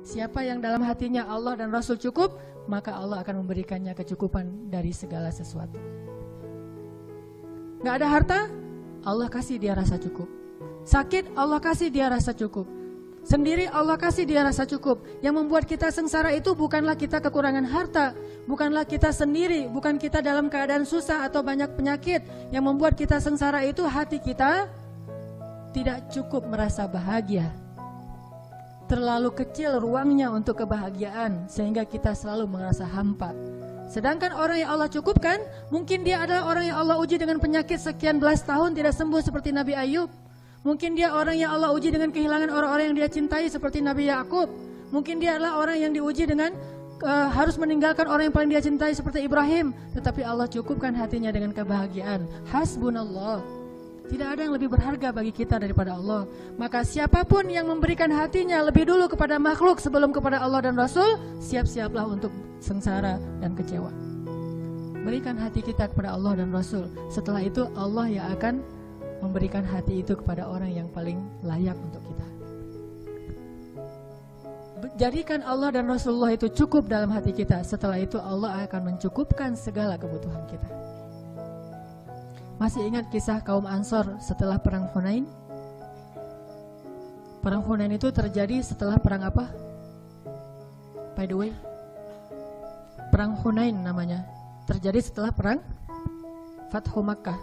Siapa yang dalam hatinya Allah dan Rasul cukup, maka Allah akan memberikannya kecukupan dari segala sesuatu. Gak ada harta, Allah kasih dia rasa cukup. Sakit, Allah kasih dia rasa cukup. Sendiri Allah kasih dia rasa cukup. Yang membuat kita sengsara itu bukanlah kita kekurangan harta, bukanlah kita sendiri, bukan kita dalam keadaan susah atau banyak penyakit. Yang membuat kita sengsara itu hati kita tidak cukup merasa bahagia. Terlalu kecil ruangnya untuk kebahagiaan sehingga kita selalu merasa hampa. Sedangkan orang yang Allah cukupkan, mungkin dia adalah orang yang Allah uji dengan penyakit sekian belas tahun tidak sembuh seperti Nabi Ayub. Mungkin dia orang yang Allah uji dengan kehilangan orang-orang yang dia cintai seperti Nabi Yakub. Mungkin dia adalah orang yang diuji dengan harus meninggalkan orang yang paling dia cintai seperti Ibrahim. Tetapi Allah cukupkan hatinya dengan kebahagiaan. Hasbunallah. Tidak ada yang lebih berharga bagi kita daripada Allah. Maka siapapun yang memberikan hatinya lebih dulu kepada makhluk sebelum kepada Allah dan Rasul, siap-siaplah untuk sengsara dan kecewa. Berikan hati kita kepada Allah dan Rasul. Setelah itu Allah yang akan memberikan hati itu kepada orang yang paling layak untuk kita. Jadikan Allah dan Rasulullah itu cukup dalam hati kita. Setelah itu Allah akan mencukupkan segala kebutuhan kita. Masih ingat kisah kaum Ansor setelah perang Hunain? Perang Hunain itu terjadi setelah perang apa? By the way, perang Hunain namanya. Terjadi setelah perang Fathu Makkah.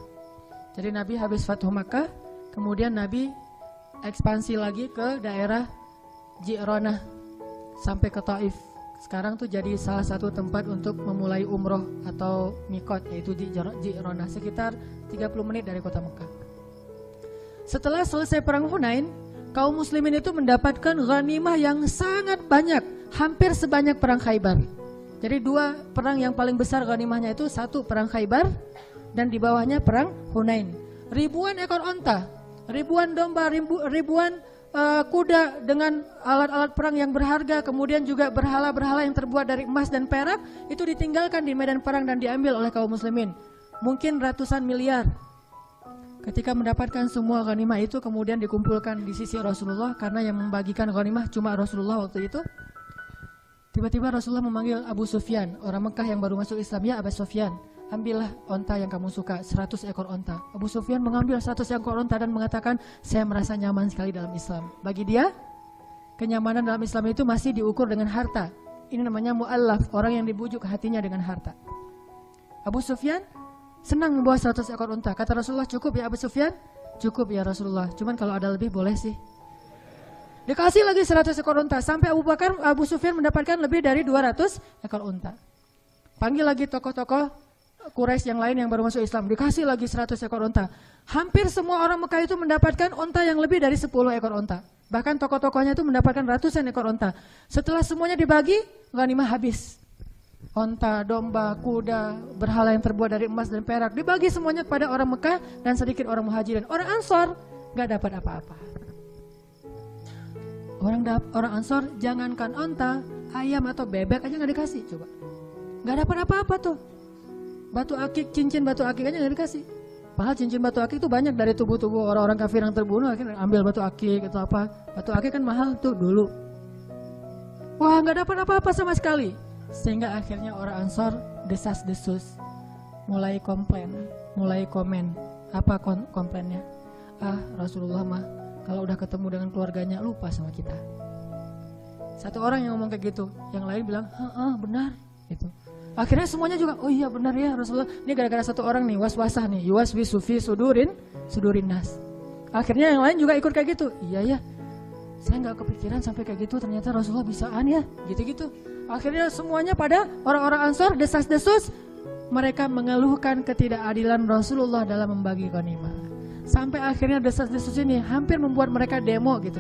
Jadi Nabi habis Fathu Makkah, kemudian Nabi ekspansi lagi ke daerah Ji'ronah sampai ke Taif. Sekarang tuh jadi salah satu tempat untuk memulai umroh atau mikot, yaitu Ji'ronah, sekitar 30 menit dari kota Mekah. Setelah selesai perang Hunain, kaum muslimin itu mendapatkan ghanimah yang sangat banyak, hampir sebanyak perang Khaybar. Jadi dua perang yang paling besar ghanimahnya itu, satu perang Khaybar dan di bawahnya perang Hunain. Ribuan ekor onta, ribuan domba, ribuan kuda dengan alat-alat perang yang berharga, kemudian juga berhala-berhala yang terbuat dari emas dan perak, itu ditinggalkan di medan perang dan diambil oleh kaum muslimin. Mungkin ratusan miliar. Ketika mendapatkan semua ghanimah itu, kemudian dikumpulkan di sisi Rasulullah, karena yang membagikan ghanimah cuma Rasulullah waktu itu. Tiba-tiba Rasulullah memanggil Abu Sufyan, orang Mekah yang baru masuk Islam. Ya Abu Sufyan, ambillah onta yang kamu suka, 100 ekor onta. Abu Sufyan mengambil 100 ekor onta dan mengatakan, saya merasa nyaman sekali dalam Islam. Bagi dia, kenyamanan dalam Islam itu masih diukur dengan harta. Ini namanya mu'allaf, orang yang dibujuk hatinya dengan harta. Abu Sufyan senang membawa 100 ekor onta. Kata Rasulullah, cukup ya Abu Sufyan? Cukup ya Rasulullah, cuman kalau ada lebih boleh sih. Dikasih lagi 100 ekor unta, sampai Abu Sufyan mendapatkan lebih dari 200 ekor unta. Panggil lagi tokoh-tokoh Quraisy yang lain yang baru masuk Islam, dikasih lagi 100 ekor unta. Hampir semua orang Mekah itu mendapatkan unta yang lebih dari 10 ekor unta. Bahkan tokoh-tokohnya itu mendapatkan ratusan ekor unta. Setelah semuanya dibagi, ghanimah habis. Unta, domba, kuda, berhala yang terbuat dari emas dan perak, dibagi semuanya kepada orang Mekah dan sedikit orang Muhajirin. Orang Ansor gak dapat apa-apa. Orang Ansor jangankan onta, ayam atau bebek aja gak dikasih, coba. Gak dapat apa-apa tuh. Batu akik, cincin batu akik aja gak dikasih. Padahal cincin batu akik itu banyak dari tubuh-tubuh orang-orang kafir yang terbunuh, akhirnya ambil batu akik atau apa. Batu akik kan mahal tuh dulu. Wah, gak dapat apa-apa sama sekali. Sehingga akhirnya orang Ansor desas-desus, mulai komplain, mulai komen. Apa komplainnya? Rasulullah mah kalau udah ketemu dengan keluarganya lupa sama kita. Satu orang yang ngomong kayak gitu, yang lain bilang, benar gitu. Akhirnya semuanya juga, oh iya benar ya Rasulullah. Ini gara-gara satu orang nih, was-wasah nih, yuwaswisu fi sudurin nas. Akhirnya yang lain juga ikut kayak gitu. Iya ya, saya nggak kepikiran sampai kayak gitu, ternyata Rasulullah bisaan ya, gitu-gitu. Akhirnya semuanya pada orang-orang Ansor desas-desus, mereka mengeluhkan ketidakadilan Rasulullah dalam membagi ghanimah. Sampai akhirnya desas-desus ini hampir membuat mereka demo gitu.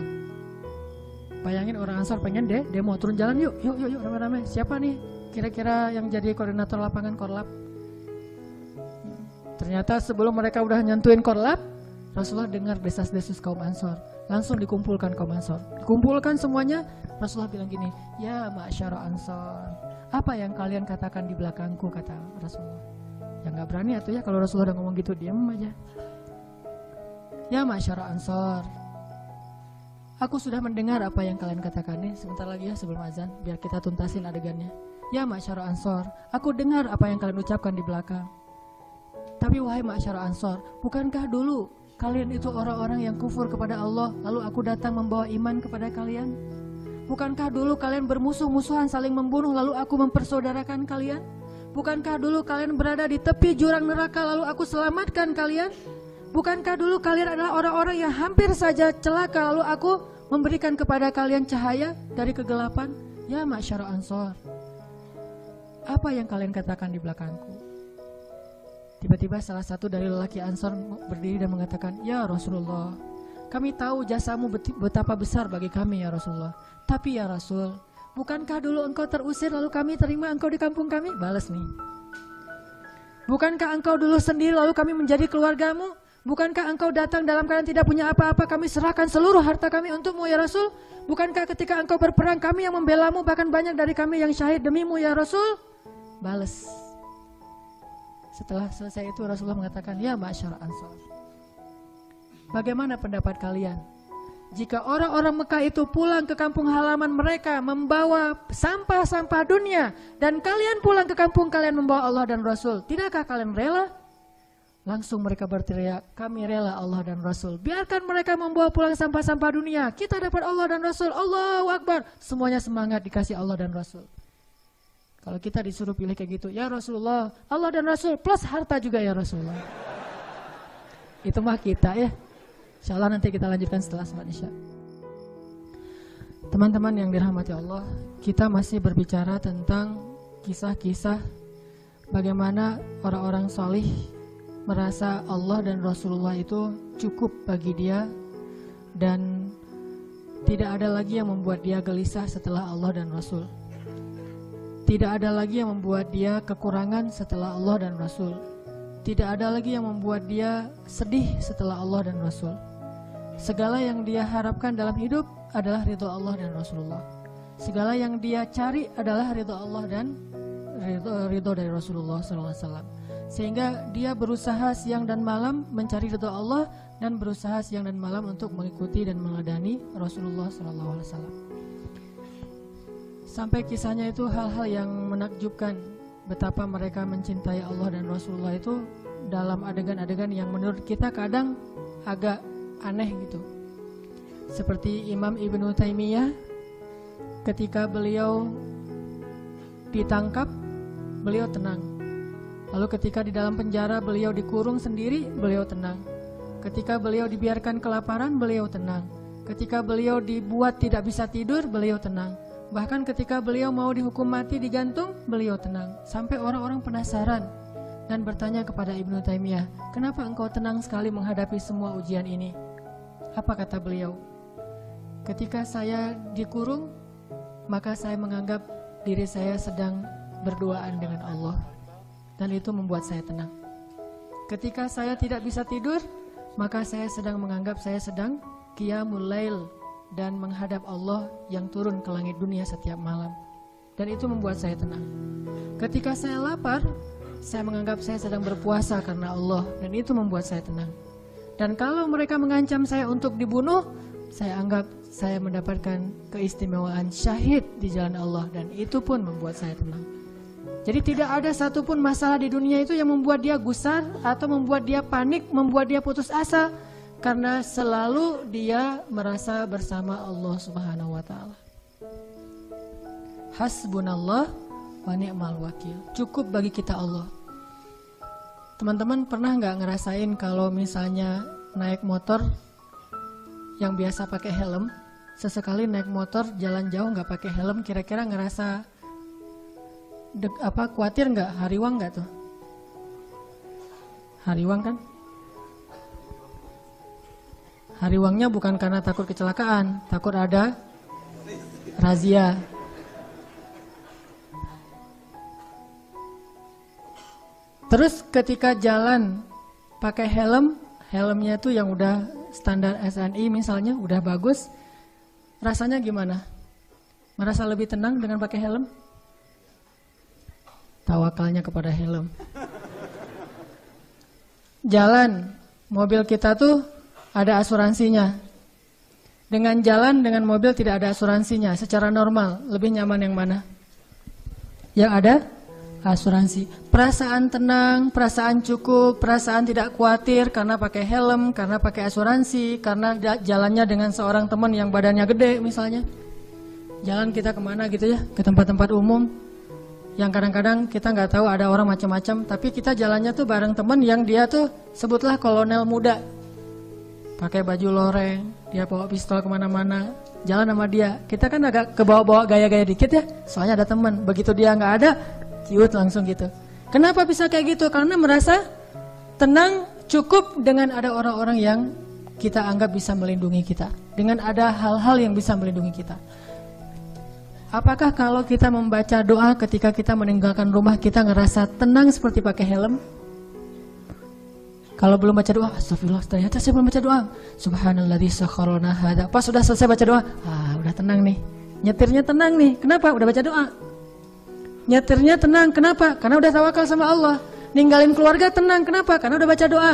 Bayangin orang Ansor pengen demo, turun jalan yuk rame-rame. Siapa nih kira-kira yang jadi koordinator lapangan Korlap? Ternyata sebelum mereka udah nyentuhin Korlap, Rasulullah dengar desas-desus kaum Ansor. Langsung dikumpulkan kaum Ansor. Dikumpulkan semuanya, Rasulullah bilang gini, ya ma'syara Ansor, apa yang kalian katakan di belakangku, kata Rasulullah. Ya gak berani atuh ya kalau Rasulullah udah ngomong gitu, diam aja. Ya ma'syara Ansor, aku sudah mendengar apa yang kalian katakan nih. Sebentar lagi ya sebelum azan, biar kita tuntasin adegannya. Ya ma'syara Ansor, aku dengar apa yang kalian ucapkan di belakang. Tapi wahai ma'syara Ansor, bukankah dulu kalian itu orang-orang yang kufur kepada Allah, lalu aku datang membawa iman kepada kalian? Bukankah dulu kalian bermusuh-musuhan saling membunuh, lalu aku mempersaudarakan kalian? Bukankah dulu kalian berada di tepi jurang neraka, lalu aku selamatkan kalian? Bukankah dulu kalian adalah orang-orang yang hampir saja celaka, lalu aku memberikan kepada kalian cahaya dari kegelapan? Ya ma'syara Ansor, apa yang kalian katakan di belakangku? Tiba-tiba salah satu dari lelaki Ansor berdiri dan mengatakan, ya Rasulullah, kami tahu jasamu betapa besar bagi kami ya Rasulullah. Tapi ya Rasul, bukankah dulu engkau terusir lalu kami terima engkau di kampung kami? Balas nih. Bukankah engkau dulu sendiri lalu kami menjadi keluargamu? Bukankah engkau datang dalam keadaan tidak punya apa-apa, kami serahkan seluruh harta kami untukmu ya Rasul? Bukankah ketika engkau berperang kami yang membelamu, bahkan banyak dari kami yang syahid demimu ya Rasul? Balas. Setelah selesai itu Rasulullah mengatakan, ya ma'syara Ansor, bagaimana pendapat kalian jika orang-orang Mekah itu pulang ke kampung halaman mereka membawa sampah-sampah dunia, dan kalian pulang ke kampung kalian membawa Allah dan Rasul? Tidakkah kalian rela? Langsung mereka berteriak, kami rela Allah dan Rasul. Biarkan mereka membawa pulang sampah-sampah dunia, kita dapat Allah dan Rasul. Allahu Akbar. Semuanya semangat dikasih Allah dan Rasul. Kalau kita disuruh pilih kayak gitu, ya Rasulullah, Allah dan Rasul plus harta juga ya Rasulullah. Itu mah kita ya. Insya Allah nanti kita lanjutkan setelah sholat isya. Teman-teman yang dirahmati Allah, kita masih berbicara tentang kisah-kisah bagaimana orang-orang salih merasa Allah dan Rasulullah itu cukup bagi dia, dan tidak ada lagi yang membuat dia gelisah setelah Allah dan Rasul. Tidak ada lagi yang membuat dia kekurangan setelah Allah dan Rasul. Tidak ada lagi yang membuat dia sedih setelah Allah dan Rasul. Segala yang dia harapkan dalam hidup adalah ridho Allah dan Rasulullah. Segala yang dia cari adalah ridho Allah dan ridho dari Rasulullah SAW. Sehingga dia berusaha siang dan malam mencari ridho Allah, dan berusaha siang dan malam untuk mengikuti dan meladani Rasulullah SAW. Sampai kisahnya itu hal-hal yang menakjubkan, betapa mereka mencintai Allah dan Rasulullah itu dalam adegan-adegan yang menurut kita kadang agak aneh gitu. Seperti Imam Ibnu Taimiyah, ketika beliau ditangkap, beliau tenang. Lalu ketika di dalam penjara beliau dikurung sendiri, beliau tenang. Ketika beliau dibiarkan kelaparan, beliau tenang. Ketika beliau dibuat tidak bisa tidur, beliau tenang. Bahkan ketika beliau mau dihukum mati digantung, beliau tenang. Sampai orang-orang penasaran dan bertanya kepada Ibnu Taimiyah, kenapa engkau tenang sekali menghadapi semua ujian ini? Apa kata beliau? Ketika saya dikurung, maka saya menganggap diri saya sedang berduaan dengan Allah, dan itu membuat saya tenang. Ketika saya tidak bisa tidur, maka saya sedang menganggap saya sedang qiyamul lail dan menghadap Allah yang turun ke langit dunia setiap malam, dan itu membuat saya tenang. Ketika saya lapar, saya menganggap saya sedang berpuasa karena Allah, dan itu membuat saya tenang. Dan kalau mereka mengancam saya untuk dibunuh, saya anggap saya mendapatkan keistimewaan syahid di jalan Allah, dan itu pun membuat saya tenang. Jadi tidak ada satupun masalah di dunia itu yang membuat dia gusar atau membuat dia panik, membuat dia putus asa, karena selalu dia merasa bersama Allah Subhanahu wa taala. Hasbunallah wa ni'mal wakil. Cukup bagi kita Allah. Teman-teman pernah nggak ngerasain kalau misalnya naik motor yang biasa pakai helm, sesekali naik motor jalan jauh nggak pakai helm, kira-kira ngerasa khawatir nggak? Hariwang nggak tuh? Hariwang kan? Hariwangnya bukan karena takut kecelakaan, takut ada razia. Terus ketika jalan pakai helm, helmnya tuh yang udah standar SNI misalnya, udah bagus, rasanya gimana? Merasa lebih tenang dengan pakai helm? Tawakalnya kepada helm. Jalan, mobil kita tuh ada asuransinya. Dengan jalan dengan mobil tidak ada asuransinya, secara normal lebih nyaman yang mana? Yang ada asuransi. Perasaan tenang, perasaan cukup, perasaan tidak khawatir karena pakai helm, karena pakai asuransi, karena jalannya dengan seorang teman yang badannya gede misalnya. Jalan kita kemana gitu ya, ke tempat-tempat umum yang kadang-kadang kita nggak tahu ada orang macam-macam, tapi kita jalannya tuh bareng teman yang dia tuh sebutlah kolonel muda, pakai baju loreng, dia bawa pistol kemana-mana, jalan sama dia. Kita kan agak kebawa-bawa gaya-gaya dikit ya, soalnya ada teman. Begitu dia nggak ada, ciut langsung gitu. Kenapa bisa kayak gitu? Karena merasa tenang, cukup dengan ada orang-orang yang kita anggap bisa melindungi kita, dengan ada hal-hal yang bisa melindungi kita. Apakah kalau kita membaca doa ketika kita meninggalkan rumah kita ngerasa tenang seperti pakai helm? Kalau belum baca doa, astagfirullah, ternyata saya belum baca doa. Subhanalladzi sakharana hada. Pas sudah selesai baca doa, udah tenang nih. Nyetirnya tenang nih. Kenapa? Udah baca doa. Nyetirnya tenang. Kenapa? Karena udah tawakal sama Allah. Ninggalin keluarga tenang. Kenapa? Karena udah baca doa.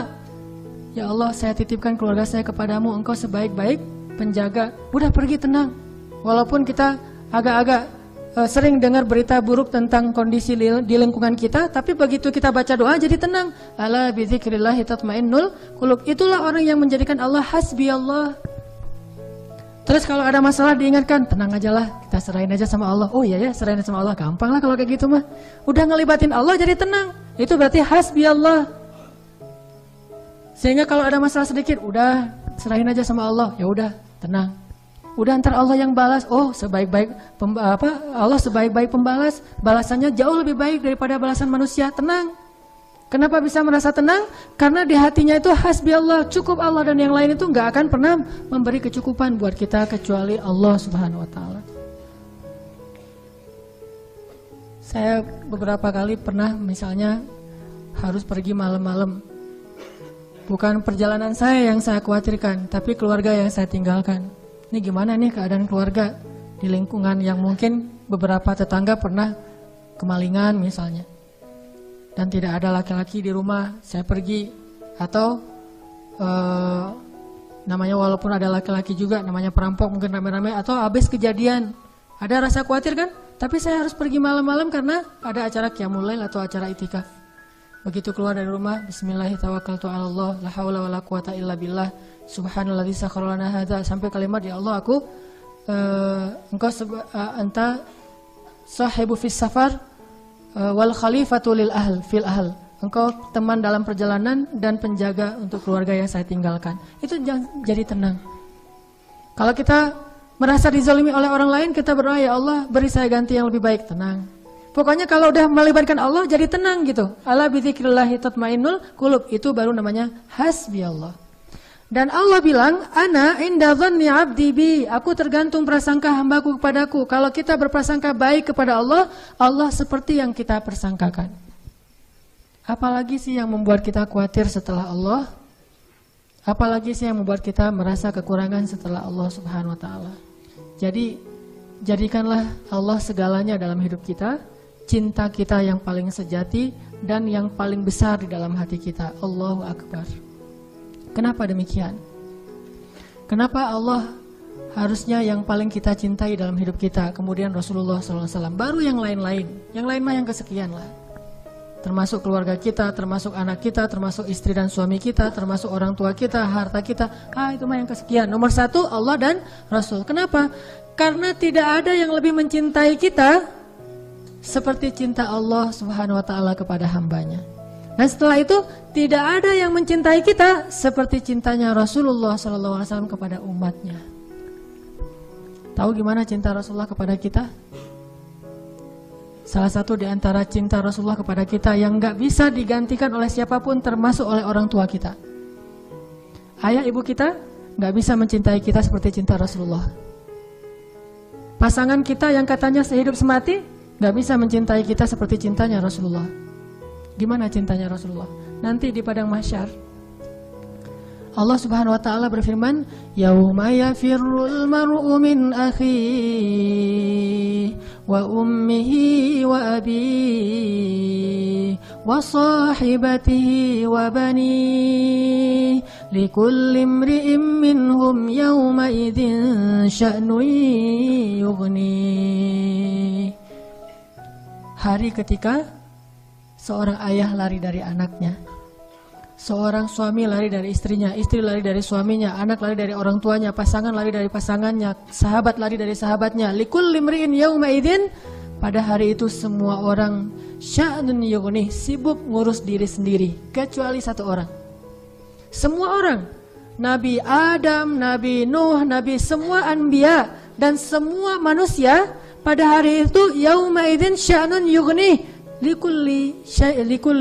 Ya Allah, saya titipkan keluarga saya kepadamu. Engkau sebaik-baik penjaga. Udah pergi tenang. Walaupun kita agak-agak sering dengar berita buruk tentang kondisi di lingkungan kita, tapi begitu kita baca doa jadi tenang. Ala bidzikrillahi tatmainnul qulub. Itulah orang yang menjadikan Allah hasbi Allah. Terus kalau ada masalah diingatkan, tenang aja lah, kita serahin aja sama Allah. Oh iya ya, serahin sama Allah, gampang lah kalau kayak gitu mah. Udah ngelibatin Allah jadi tenang. Itu berarti hasbi Allah. Sehingga kalau ada masalah sedikit, udah serahin aja sama Allah. Ya udah, tenang. Udah ntar Allah yang balas. Oh sebaik-baik Allah sebaik-baik pembalas, balasannya jauh lebih baik daripada balasan manusia. Tenang. Kenapa bisa merasa tenang? Karena di hatinya itu hasbi Allah, cukup Allah, dan yang lain itu nggak akan pernah memberi kecukupan buat kita kecuali Allah Subhanahu Wa Taala. Saya beberapa kali pernah misalnya harus pergi malam-malam. Bukan perjalanan saya yang saya khawatirkan, tapi keluarga yang saya tinggalkan. Ini gimana nih keadaan keluarga di lingkungan yang mungkin beberapa tetangga pernah kemalingan misalnya, dan tidak ada laki-laki di rumah, saya pergi, atau namanya walaupun ada laki-laki juga, namanya perampok mungkin rame-rame, atau habis kejadian, ada rasa khawatir kan? Tapi saya harus pergi malam-malam karena ada acara qiyamul lail atau acara itikaf. Begitu keluar dari rumah, bismillahirrahmanirrahim, la haula wala quwata illa billah, subhanalladzi sakhkhara lana hadza, sampai kalimat ya Allah aku engkau anta sahibu fis safar wal khalifatu lil ahl fil ahl. Engkau teman dalam perjalanan dan penjaga untuk keluarga yang saya tinggalkan. Itu jadi tenang. Kalau kita merasa dizalimi oleh orang lain, kita berdoa ya Allah beri saya ganti yang lebih baik, tenang. Pokoknya kalau udah melibatkan Allah jadi tenang gitu. Ala bidzikrillahi tatmainnul qulub, itu baru namanya hasbi Allah. Dan Allah bilang, ana inda dhanni 'abdi bi, aku tergantung prasangka hambaku kepadaku. Kalau kita berprasangka baik kepada Allah, Allah seperti yang kita persangkakan. Apalagi sih yang membuat kita khawatir setelah Allah? Apalagi sih yang membuat kita merasa kekurangan setelah Allah Subhanahu wa taala? Jadi jadikanlah Allah segalanya dalam hidup kita, cinta kita yang paling sejati dan yang paling besar di dalam hati kita. Allahu Akbar. Kenapa demikian? Kenapa Allah harusnya yang paling kita cintai dalam hidup kita, kemudian Rasulullah SAW, baru yang lain-lain. Yang lain mah yang kesekian lah. Termasuk keluarga kita, termasuk anak kita, termasuk istri dan suami kita, termasuk orang tua kita, harta kita. Itu mah yang kesekian. Nomor satu Allah dan Rasul. Kenapa? Karena tidak ada yang lebih mencintai kita seperti cinta Allah Subhanahu wa taala kepada hambanya. Dan setelah itu tidak ada yang mencintai kita seperti cintanya Rasulullah SAW kepada umatnya. Tahu gimana cinta Rasulullah kepada kita? Salah satu di antara cinta Rasulullah kepada kita yang gak bisa digantikan oleh siapapun, termasuk oleh orang tua kita. Ayah ibu kita gak bisa mencintai kita seperti cinta Rasulullah. Pasangan kita yang katanya sehidup semati gak bisa mencintai kita seperti cintanya Rasulullah. Gimana cintanya Rasulullah? Nanti di padang mahsyar Allah Subhanahu wa taala berfirman, "Yauma yafirrul mar'u min akhihi wa ummihi wa abihi wa sahibatihi wa banihi likulli imri'in minhum yawma idzin sya'nun yughni. Hari ketika seorang ayah lari dari anaknya, seorang suami lari dari istrinya, istri lari dari suaminya, anak lari dari orang tuanya, pasangan lari dari pasangannya, sahabat lari dari sahabatnya. Likulli imri'in yawma idzin, pada hari itu semua orang sya'nun yughni, sibuk ngurus diri sendiri, kecuali satu orang. Semua orang, Nabi Adam, Nabi Nuh, Nabi semua anbiya dan semua manusia pada hari itu yauma idzin sya'nun yughni, likulli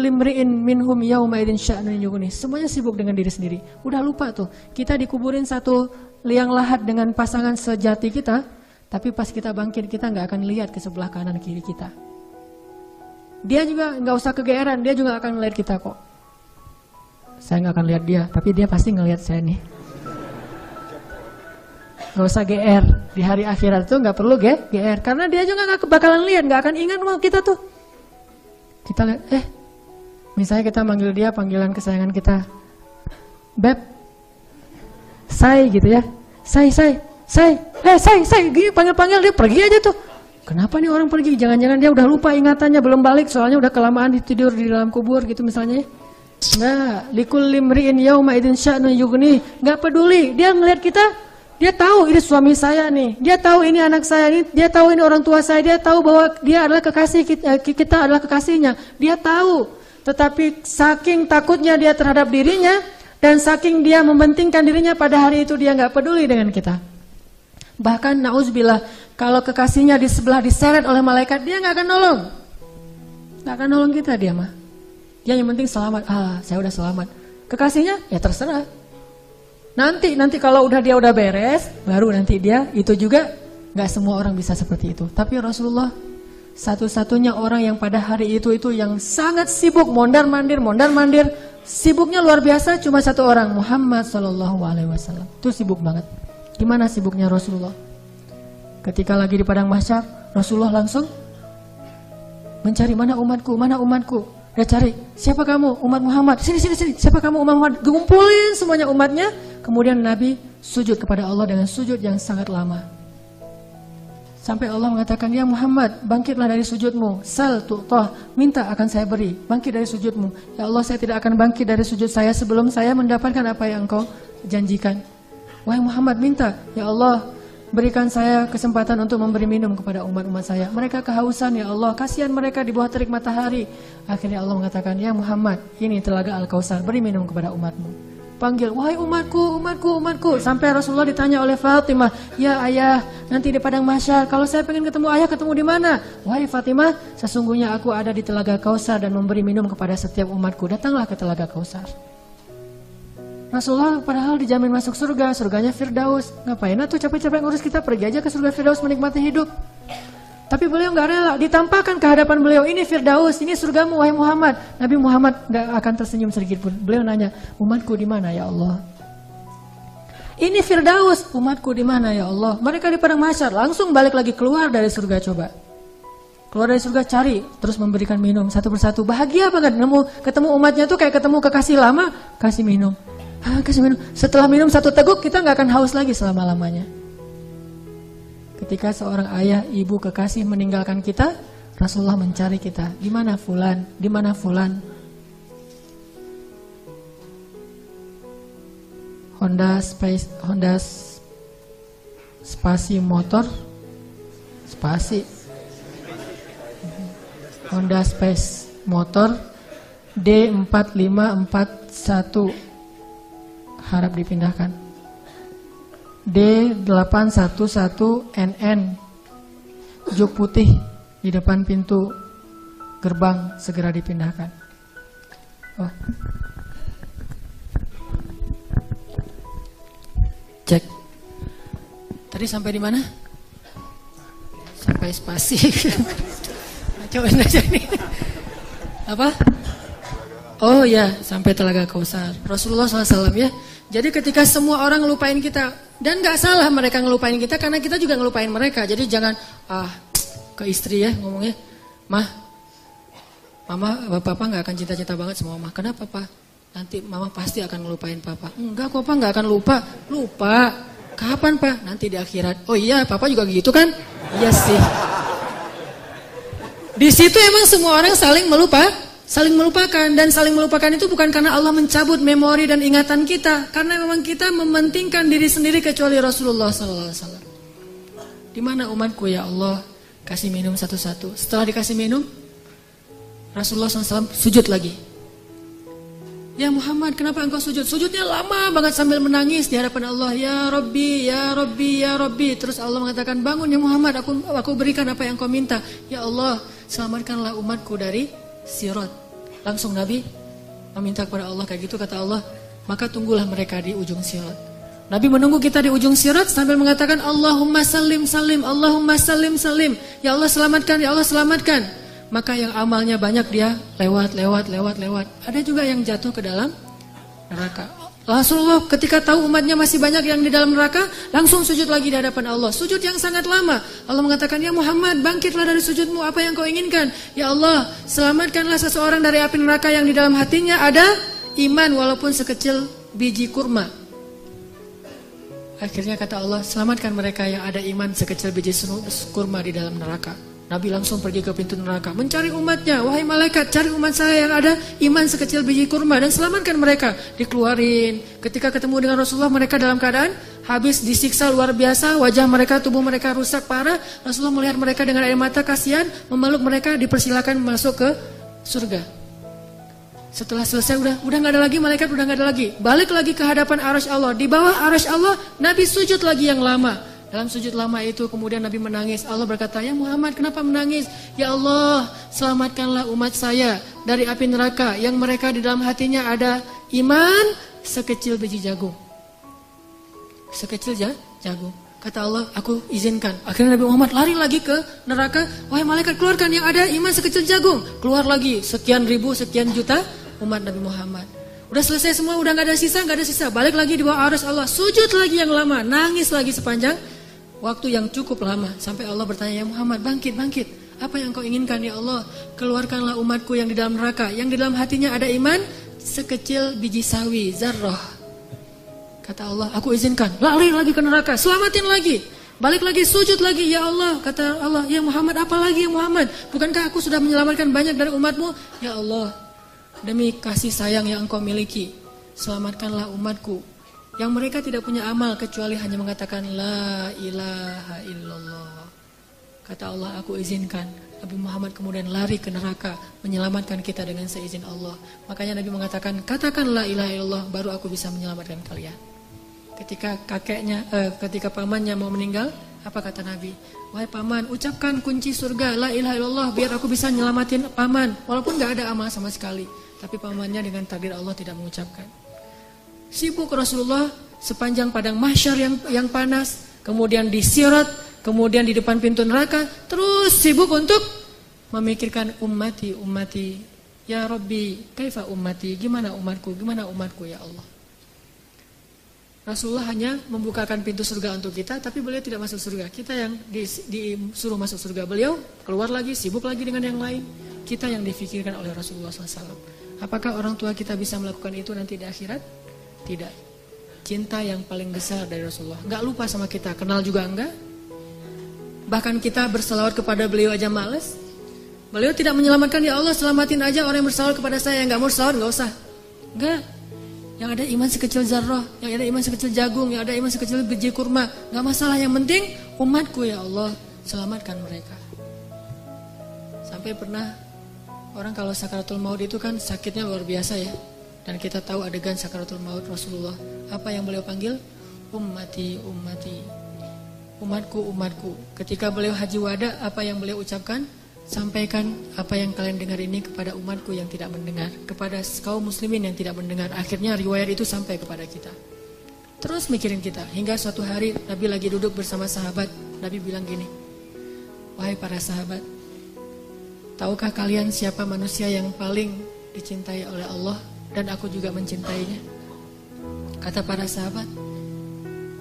imri'in minhum yauma idzin sya'nun yughni. Semuanya sibuk dengan diri sendiri. Udah lupa tuh, kita dikuburin satu liang lahat dengan pasangan sejati kita, tapi pas kita bangkit kita nggak akan lihat ke sebelah kanan kiri kita. Dia juga nggak usah kegeeran, dia juga akan melihat kita kok. Saya nggak akan lihat dia, tapi dia pasti ngelihat saya nih. Nggak usah GR, di hari akhirat tuh nggak perlu GR, karena dia juga nggak bakalan lihat, nggak akan ingat mau kita tuh. Kita lihat, misalnya kita manggil dia panggilan kesayangan kita, Beb, Say gitu ya, Say, gini panggil dia pergi aja tuh. Kenapa nih orang pergi? Jangan-jangan dia udah lupa ingatannya, belum balik, soalnya udah kelamaan tidur di dalam kubur gitu misalnya. Nah, likulli imri'in yauma idzin sya'nun yughni, nggak peduli, dia ngelihat kita, dia tahu ini suami saya nih, dia tahu ini anak saya nih, dia tahu ini orang tua saya, dia tahu bahwa dia adalah kekasih kita adalah kekasihnya, dia tahu. Tetapi saking takutnya dia terhadap dirinya dan saking dia mementingkan dirinya, pada hari itu dia nggak peduli dengan kita. Bahkan na'udzubillah, kalau kekasihnya di sebelah diseret oleh malaikat, dia nggak akan nolong kita dia mah. Dia yang penting selamat. Saya udah selamat. Kekasihnya ya terserah. Nanti kalau dia udah beres, baru nanti dia itu juga. Nggak semua orang bisa seperti itu. Tapi Rasulullah satu-satunya orang yang pada hari itu yang sangat sibuk mondar mandir, sibuknya luar biasa, cuma satu orang, Muhammad SAW. Itu sibuk banget. Gimana sibuknya Rasulullah? Ketika lagi di padang mahsyar, Rasulullah langsung mencari mana umatku. Dia cari, siapa kamu? Umat Muhammad. Sini. Siapa kamu? Umat Muhammad. Kumpulin semuanya umatnya. Kemudian Nabi sujud kepada Allah dengan sujud yang sangat lama. Sampai Allah mengatakan, ya Muhammad, bangkitlah dari sujudmu. Sal tu'tah, minta akan saya beri. Bangkit dari sujudmu. Ya Allah, saya tidak akan bangkit dari sujud saya sebelum saya mendapatkan apa yang engkau janjikan. Wahai Muhammad, minta. Ya Allah, berikan saya kesempatan untuk memberi minum kepada umat-umat saya. Mereka kehausan, ya Allah, kasihan mereka di bawah terik matahari. Akhirnya Allah mengatakan, ya Muhammad, ini telaga Al-Kautsar, beri minum kepada umatmu. Panggil, wahai umatku. Sampai Rasulullah ditanya oleh Fatimah, ya ayah, nanti di padang mahsyar, kalau saya pengen ketemu ayah, ketemu di mana? Wahai Fatimah, sesungguhnya aku ada di telaga Kautsar dan memberi minum kepada setiap umatku. Datanglah ke telaga Kautsar. Rasulullah padahal dijamin masuk surga, surganya Firdaus. Ngapain tuh capek-capek ngurus kita, pergi aja ke surga Firdaus menikmati hidup. Tapi beliau nggak rela, ditampakkan ke hadapan beliau, ini Firdaus, ini surgamu wahai Muhammad. Nabi Muhammad nggak akan tersenyum sedikit pun. Beliau nanya, umatku di mana ya Allah? Ini Firdaus, umatku di mana ya Allah? Mereka di padang mahsyar, langsung balik lagi keluar dari surga coba. Keluar dari surga cari, terus memberikan minum satu persatu. Bahagia banget, ketemu umatnya tuh kayak ketemu kekasih lama, kasih minum. Kasih minum. Setelah minum satu teguk, kita nggak akan haus lagi selama-lamanya. Ketika seorang ayah, ibu, kekasih meninggalkan kita, Rasulullah mencari kita. Di mana fulan? Di mana fulan? Honda Spasi motor, Honda Space motor D4541. Harap dipindahkan. D811NN, juk putih di depan pintu gerbang, segera dipindahkan. Cek. Tadi sampai di mana? Sampai spasi. Cobain aja nih. Apa? Oh ya, sampai telaga Kautsar. Rasulullah SAW ya. Jadi ketika semua orang ngelupain kita, dan gak salah mereka ngelupain kita, karena kita juga ngelupain mereka. Jadi jangan ke istri ya ngomongnya, Mama, papa gak akan cinta-cinta banget sama Mama. Kenapa Pak? nanti mama pasti akan ngelupain papa. Enggak kok pak, nggak akan lupa. Lupa. Kapan pak? Nanti di akhirat. Oh iya, papa juga gitu kan? Iya sih. Di situ emang semua orang saling melupakan, dan saling melupakan itu bukan karena Allah mencabut memori dan ingatan kita, karena memang kita mementingkan diri sendiri kecuali Rasulullah SAW. Di mana umatku ya Allah? Kasih minum satu-satu. Setelah dikasih minum, Rasulullah SAW sujud lagi. Ya Muhammad, kenapa engkau sujud? Sujudnya lama banget sambil menangis di hadapan Allah. Ya Rabbi, ya Rabbi, ya Rabbi. Terus Allah mengatakan, bangun ya Muhammad, aku berikan apa yang kau minta. Ya Allah, selamatkanlah umatku dari sirat. Langsung Nabi meminta kepada Allah kayak gitu, kata Allah, maka tunggulah mereka di ujung sirat. Nabi menunggu kita di ujung sirat sambil mengatakan, Allahumma salim salim, Allahumma salim salim. Ya Allah selamatkan, ya Allah selamatkan. Maka yang amalnya banyak dia lewat. Ada juga yang jatuh ke dalam neraka. Rasulullah ketika tahu umatnya masih banyak yang di dalam neraka, langsung sujud lagi di hadapan Allah. Sujud yang sangat lama. Allah mengatakan, ya Muhammad, bangkitlah dari sujudmu, apa yang kau inginkan? Ya Allah, selamatkanlah seseorang dari api neraka yang di dalam hatinya ada iman walaupun sekecil biji kurma. Akhirnya kata Allah, selamatkan mereka yang ada iman sekecil biji kurma di dalam neraka. Nabi langsung pergi ke pintu neraka, mencari umatnya. Wahai malaikat, cari umat saya yang ada iman sekecil biji kurma dan selamatkan mereka. Dikeluarin. Ketika ketemu dengan Rasulullah, mereka dalam keadaan habis disiksa luar biasa. Wajah mereka, tubuh mereka rusak parah. Rasulullah melihat mereka dengan air mata, kasihan, memeluk mereka, dipersilakan masuk ke surga. Setelah selesai, udah gak ada lagi, malaikat udah gak ada lagi. Balik lagi ke hadapan arasy Allah. Di bawah arasy Allah, Nabi sujud lagi yang lama. Dalam sujud lama itu kemudian Nabi menangis. Allah berkata, ya Muhammad, kenapa menangis? Ya Allah, selamatkanlah umat saya dari api neraka yang mereka di dalam hatinya ada iman sekecil biji jagung. Sekecil jagung. Kata Allah, aku izinkan. Akhirnya Nabi Muhammad lari lagi ke neraka. Wahai malaikat, keluarkan yang ada iman sekecil jagung. Keluar lagi sekian ribu, sekian juta umat Nabi Muhammad. Udah selesai semua, udah gak ada sisa. Balik lagi di bawah arasy Allah. Sujud lagi yang lama, nangis lagi sepanjang waktu yang cukup lama. Sampai Allah bertanya, ya Muhammad, bangkit. Apa yang kau inginkan ya Allah? Keluarkanlah umatku yang di dalam neraka, yang di dalam hatinya ada iman sekecil biji sawi, zarrah. Kata Allah, aku izinkan. Lari lagi ke neraka, selamatin lagi. Balik lagi, sujud lagi, ya Allah. Kata Allah, ya Muhammad, apa lagi ya Muhammad? Bukankah aku sudah menyelamatkan banyak dari umatmu? Ya Allah, demi kasih sayang yang engkau miliki, selamatkanlah umatku yang mereka tidak punya amal kecuali hanya mengatakan la ilaha illallah. Kata Allah, aku izinkan. Nabi Muhammad kemudian lari ke neraka menyelamatkan kita dengan seizin Allah. Makanya Nabi mengatakan, katakan la ilaha illallah, baru aku bisa menyelamatkan kalian. Ketika pamannya mau meninggal, apa kata Nabi? Wahai paman, ucapkan kunci surga la ilaha illallah biar aku bisa nyelamatin paman. Walaupun gak ada amal sama sekali, tapi pamannya dengan takdir Allah tidak mengucapkan. Sibuk Rasulullah sepanjang padang mahsyar yang panas, kemudian di sirat, kemudian di depan pintu neraka, terus sibuk untuk memikirkan ummati, ya Rabbi, kaifa ummati, gimana umatku ya Allah. Rasulullah hanya membukakan pintu surga untuk kita, tapi beliau tidak masuk surga. Kita yang disuruh masuk surga, beliau keluar lagi, sibuk lagi dengan yang lain. Kita yang difikirkan oleh Rasulullah SAW. Apakah orang tua kita bisa melakukan itu nanti di akhirat? Tidak. Cinta yang paling besar dari Rasulullah. Gak lupa sama kita, kenal juga enggak. Bahkan kita berselawat kepada beliau aja males. Beliau tidak menyelamatkan, ya Allah selamatin aja orang yang berselawat kepada saya. Yang gak mau selawat gak usah. Enggak. Yang ada iman sekecil zarrah, yang ada iman sekecil jagung, yang ada iman sekecil biji kurma, gak masalah, yang penting umatku ya Allah, selamatkan mereka. Sampai pernah orang kalau sakaratul maut itu kan sakitnya luar biasa ya. Dan kita tahu adegan sakaratul maut Rasulullah. Apa yang beliau panggil? Ummati. Umatku. Ketika beliau haji wada, apa yang beliau ucapkan? Sampaikan apa yang kalian dengar ini kepada umatku yang tidak mendengar, kepada kaum muslimin yang tidak mendengar. Akhirnya riwayat itu sampai kepada kita. Terus mikirin kita. Hingga suatu hari Nabi lagi duduk bersama sahabat. Nabi bilang gini, wahai para sahabat, tahukah kalian siapa manusia yang paling dicintai oleh Allah? Dan aku juga mencintainya. Kata para sahabat,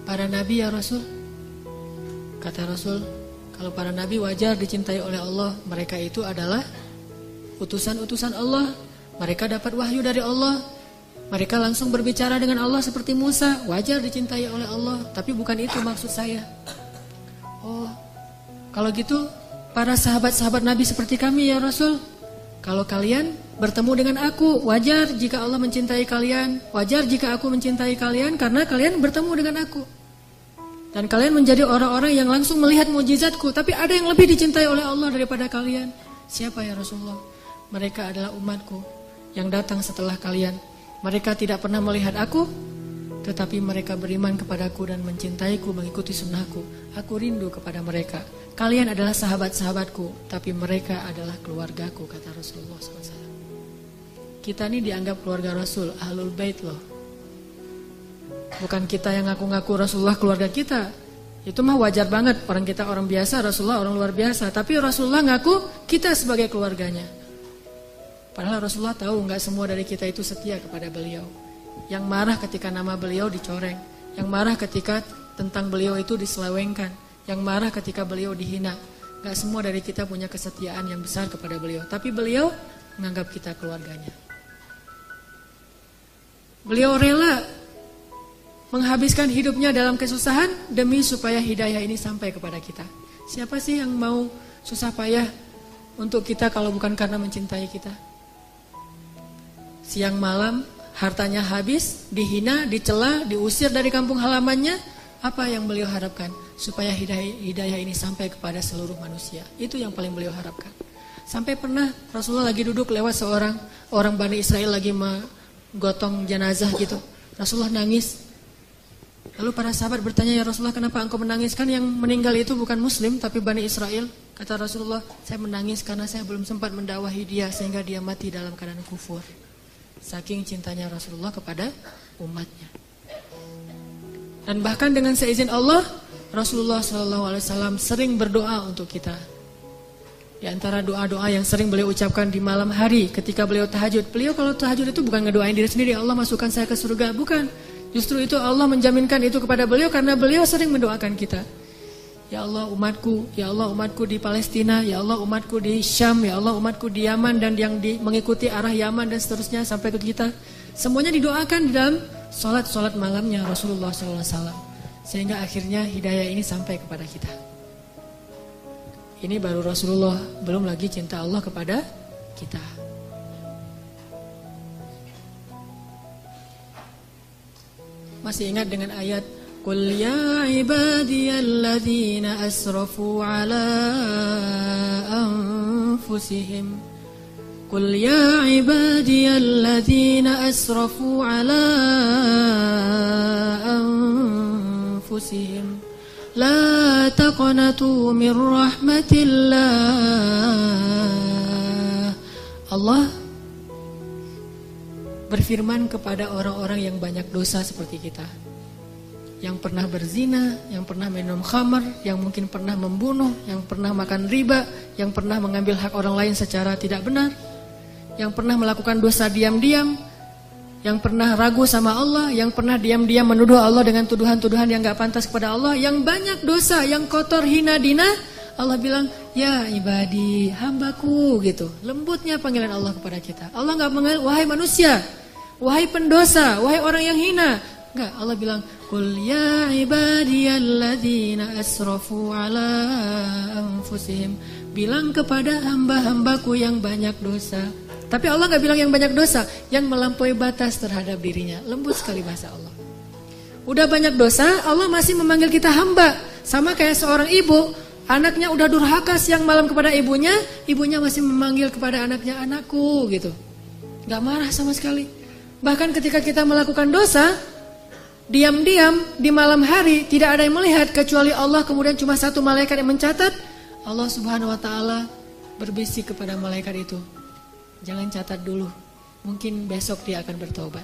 para nabi ya Rasul. Kata Rasul, kalau para nabi wajar dicintai oleh Allah. Mereka itu adalah utusan-utusan Allah. Mereka dapat wahyu dari Allah. Mereka langsung berbicara dengan Allah seperti Musa, wajar dicintai oleh Allah, tapi bukan itu maksud saya. Oh, kalau gitu para sahabat-sahabat Nabi seperti kami ya Rasul. Kalau kalian bertemu dengan aku, wajar jika Allah mencintai kalian, wajar jika aku mencintai kalian karena kalian bertemu dengan aku. Dan kalian menjadi orang-orang yang langsung melihat mukjizatku, tapi ada yang lebih dicintai oleh Allah daripada kalian. Siapa ya Rasulullah? Mereka adalah umatku yang datang setelah kalian. Mereka tidak pernah melihat aku, tetapi mereka beriman kepadaku dan mencintaiku, mengikuti sunnahku. Aku rindu kepada mereka. Kalian adalah sahabat-sahabatku, tapi mereka adalah keluargaku, kata Rasulullah SAW. Kita ini dianggap keluarga Rasul, Ahlul Bait loh. Bukan kita yang ngaku-ngaku Rasulullah keluarga kita. Itu mah wajar banget, orang kita orang biasa, Rasulullah orang luar biasa. Tapi Rasulullah ngaku kita sebagai keluarganya. Padahal Rasulullah tahu nggak semua dari kita itu setia kepada beliau. Yang marah ketika nama beliau dicoreng, yang marah ketika tentang beliau itu diselewengkan, yang marah ketika beliau dihina. Nggak semua dari kita punya kesetiaan yang besar kepada beliau. Tapi beliau menganggap kita keluarganya. Beliau rela menghabiskan hidupnya dalam kesusahan demi supaya hidayah ini sampai kepada kita. Siapa sih yang mau susah payah untuk kita kalau bukan karena mencintai kita? Siang malam hartanya habis, dihina, dicela, diusir dari kampung halamannya. Apa yang beliau harapkan? Supaya hidayah ini sampai kepada seluruh manusia. Itu yang paling beliau harapkan. Sampai pernah Rasulullah lagi duduk lewat seorang orang Bani Israel lagi menggotong jenazah gitu. Rasulullah nangis. Lalu para sahabat bertanya, ya Rasulullah, kenapa engkau menangis? Kan yang meninggal itu bukan muslim tapi Bani Israel. Kata Rasulullah, saya menangis karena saya belum sempat mendakwahi dia sehingga dia mati dalam keadaan kufur. Saking cintanya Rasulullah kepada umatnya. Dan bahkan dengan seizin Allah, Rasulullah SAW sering berdoa untuk kita. Di antara doa-doa yang sering beliau ucapkan di malam hari ketika beliau tahajud. Beliau kalau tahajud itu bukan ngedoain diri sendiri, Allah masukkan saya ke surga, bukan. Justru itu Allah menjaminkan itu kepada beliau karena beliau sering mendoakan kita. Ya Allah umatku di Palestina, ya Allah umatku di Syam, ya Allah umatku di Yaman dan yang mengikuti arah Yaman dan seterusnya sampai ke kita. Semuanya didoakan di dalam solat malamnya Rasulullah SAW. Sehingga akhirnya hidayah ini sampai kepada kita. Ini baru Rasulullah, belum lagi cinta Allah kepada kita. Masih ingat dengan ayat Qul ya ibadiyalladzina asrafu ala anfusihim Qul ya ibadiyalladzina asrafu ala anfusihim La taqnatu min rahmatillah. Allah berfirman kepada orang-orang yang banyak dosa seperti kita, yang pernah berzina, yang pernah minum khamar, yang mungkin pernah membunuh, yang pernah makan riba, yang pernah mengambil hak orang lain secara tidak benar, yang pernah melakukan dosa diam-diam, yang pernah ragu sama Allah, yang pernah diam-diam menuduh Allah dengan tuduhan-tuduhan yang gak pantas kepada Allah, yang banyak dosa, yang kotor, hina, dina. Allah bilang, ya ibadi, hambaku, gitu. Lembutnya panggilan Allah kepada kita. Allah gak menganggap, wahai manusia, wahai pendosa, wahai orang yang hina. Enggak, Allah bilang, Qul ya ibadiyalladzina asrafu ala anfusihim. Bilang kepada hamba-hambaku yang banyak dosa. Tapi Allah gak bilang yang banyak dosa, yang melampaui batas terhadap dirinya. Lembut sekali bahasa Allah. Udah banyak dosa, Allah masih memanggil kita hamba. Sama kayak seorang ibu, anaknya udah durhaka siang malam kepada ibunya, ibunya masih memanggil kepada anaknya, anakku, gitu. Gak marah sama sekali. Bahkan ketika kita melakukan dosa, diam-diam di malam hari, tidak ada yang melihat kecuali Allah, kemudian cuma satu malaikat yang mencatat. Allah Subhanahu wa ta'ala berbisik kepada malaikat itu, jangan catat dulu, mungkin besok dia akan bertobat.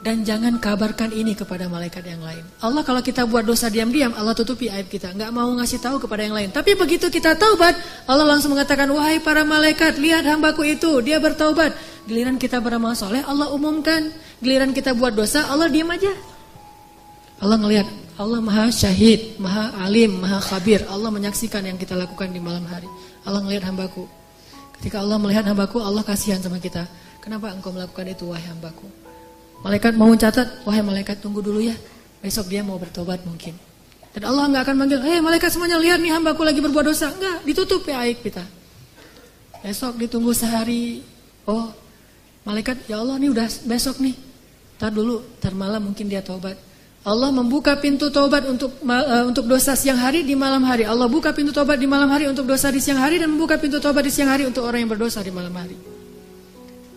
Dan jangan kabarkan ini kepada malaikat yang lain. Allah kalau kita buat dosa diam-diam, Allah tutupi aib kita, gak mau ngasih tahu kepada yang lain. Tapi begitu kita taubat, Allah langsung mengatakan, wahai para malaikat, lihat hambaku itu, dia bertaubat. Giliran kita beramal soleh, Allah umumkan. Giliran kita buat dosa, Allah diam aja. Allah ngelihat, Allah maha syahid, maha alim, maha khabir. Allah menyaksikan yang kita lakukan di malam hari. Allah ngelihat hambaku. Ketika Allah melihat hambaku, Allah kasihan sama kita. Kenapa engkau melakukan itu wahai hambaku? Malaikat mau mencatat, wahai malaikat tunggu dulu ya. Besok dia mau bertobat mungkin. Dan Allah nggak akan manggil, hei malaikat semuanya lihat nih hambaku lagi berbuat dosa. Enggak, ditutup ya aib kita. Besok ditunggu sehari. Oh, malaikat ya Allah nih udah besok nih. Ntar dulu, ntar malam mungkin dia tobat. Allah membuka pintu taubat untuk dosa siang hari di malam hari. Allah buka pintu taubat di malam hari untuk dosa di siang hari dan membuka pintu taubat di siang hari untuk orang yang berdosa di malam hari.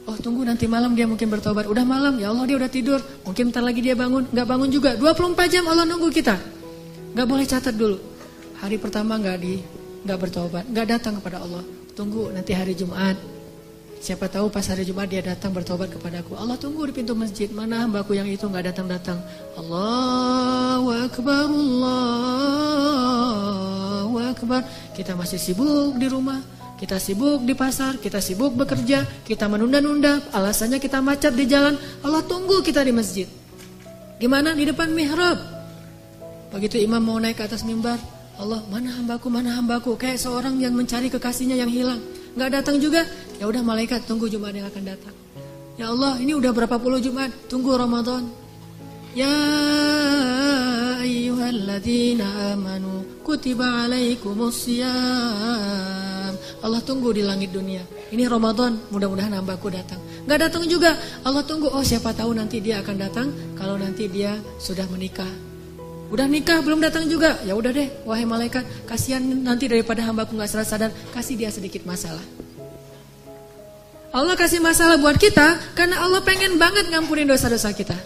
Oh tunggu nanti malam dia mungkin bertobat. Udah malam ya Allah dia udah tidur. Mungkin bentar lagi dia bangun. Gak bangun juga. 24 jam Allah nunggu kita. Gak boleh catat dulu. Hari pertama gak bertobat. Gak datang kepada Allah. Tunggu nanti hari Jumat. Siapa tahu pas hari Jumat dia datang bertobat kepadaku. Allah tunggu di pintu masjid. Mana hambaku yang itu gak datang-datang. Allahu Akbar, Allahu Akbar. Kita masih sibuk di rumah. Kita sibuk di pasar. Kita sibuk bekerja. Kita menunda-nunda. Alasannya kita macet di jalan. Allah tunggu kita di masjid. Di mana? Di depan mihrab. Begitu imam mau naik ke atas mimbar. Allah mana hambaku, mana hambaku. Kayak seorang yang mencari kekasihnya yang hilang. Gak datang juga, ya udah malaikat tunggu Jumat yang akan datang. Ya Allah, ini udah berapa puluh Jumat, tunggu Ramadan. Ya ayyuhalladzina amanu kutiba alaikumusiyam. Allah tunggu di langit dunia. Ini Ramadan, mudah-mudahan hambaku datang. Gak datang juga, Allah tunggu. Oh siapa tahu nanti dia akan datang kalau nanti dia sudah menikah. Udah nikah belum datang juga. Ya udah deh, wahai malaikat, kasihan nanti daripada hambaku nggak sadar, kasih dia sedikit masalah. Allah kasih masalah buat kita karena Allah pengen banget ngampunin dosa-dosa kita.